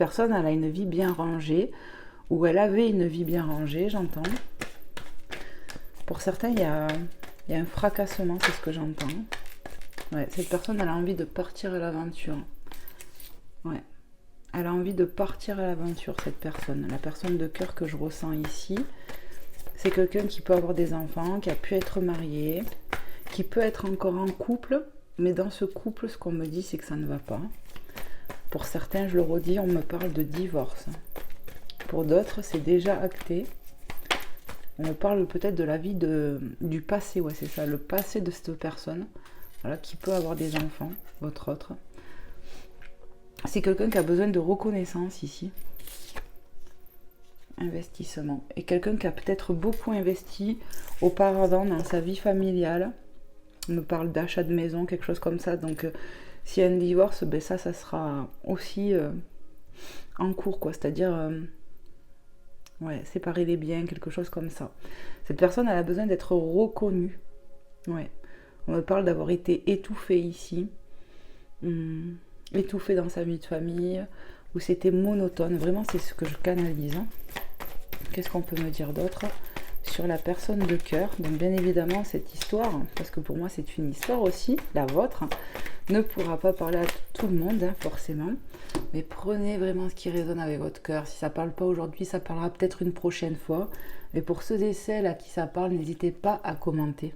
personne, elle a une vie bien rangée, ou elle avait une vie bien rangée, j'entends. Pour certains, il y a un fracassement, c'est ce que j'entends. Ouais, cette personne, elle a envie de partir à l'aventure. Ouais. Elle a envie de partir à l'aventure, cette personne. La personne de cœur que je ressens ici, c'est quelqu'un qui peut avoir des enfants, qui a pu être marié, qui peut être encore en couple, mais dans ce couple, ce qu'on me dit, c'est que ça ne va pas. Pour certains, je le redis, on me parle de divorce. Pour d'autres, c'est déjà acté. On me parle peut-être de la vie du passé, ouais, c'est ça, le passé de cette personne, voilà, qui peut avoir des enfants, votre autre. C'est quelqu'un qui a besoin de reconnaissance ici. Investissement. Et quelqu'un qui a peut-être beaucoup investi auparavant dans sa vie familiale. On me parle d'achat de maison, quelque chose comme ça. Donc, s'il y a un divorce, ben ça sera aussi en cours, quoi. C'est-à-dire, ouais, séparer les biens, quelque chose comme ça. Cette personne, elle a besoin d'être reconnue. Ouais. On me parle d'avoir été étouffée ici. Étouffée dans sa vie de famille, où c'était monotone. Vraiment, c'est ce que je canalise. Qu'est-ce qu'on peut me dire d'autre sur la personne de cœur? Donc bien évidemment, cette histoire, parce que pour moi c'est une histoire aussi, la vôtre, ne pourra pas parler à tout le monde, forcément. Mais prenez vraiment ce qui résonne avec votre cœur. Si ça ne parle pas aujourd'hui, ça parlera peut-être une prochaine fois. Mais pour ceux et celles à qui ça parle, n'hésitez pas à commenter,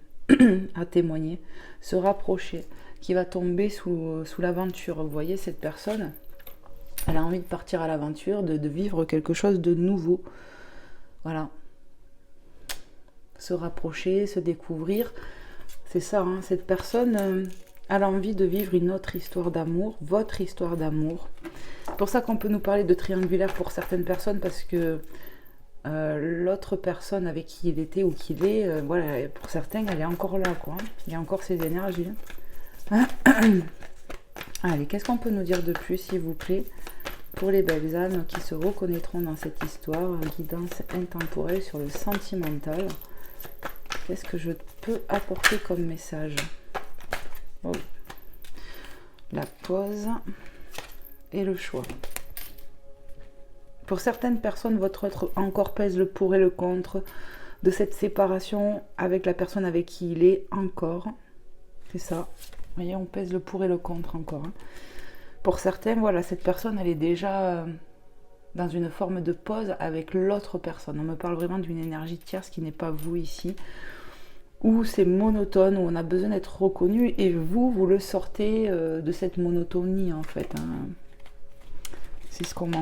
à témoigner, se rapprocher, qui va tomber sous l'aventure. Vous voyez, cette personne, elle a envie de partir à l'aventure, de vivre quelque chose de nouveau. Voilà. Se rapprocher, se découvrir. C'est ça, hein, cette personne elle a envie de vivre une autre histoire d'amour, votre histoire d'amour. C'est pour ça qu'on peut nous parler de triangulaire pour certaines personnes, parce que l'autre personne avec qui il était ou qu'il est, voilà, pour certains, elle est encore là, quoi. Il y a encore ces énergies. Allez, qu'est-ce qu'on peut nous dire de plus, s'il vous plaît, pour les belles âmes qui se reconnaîtront dans cette histoire, guidance intemporelle sur le sentimental. Qu'est-ce que je peux apporter comme message? Oh. La pause et le choix. Pour certaines personnes, votre autre encore pèse le pour et le contre de cette séparation avec la personne avec qui il est encore. C'est ça. Vous voyez, on pèse le pour et le contre encore. Pour certains, voilà, cette personne, elle est déjà dans une forme de pause avec l'autre personne. On me parle vraiment d'une énergie tierce qui n'est pas vous ici, où c'est monotone, où on a besoin d'être reconnu, et vous le sortez de cette monotonie, en fait. C'est ce qu'on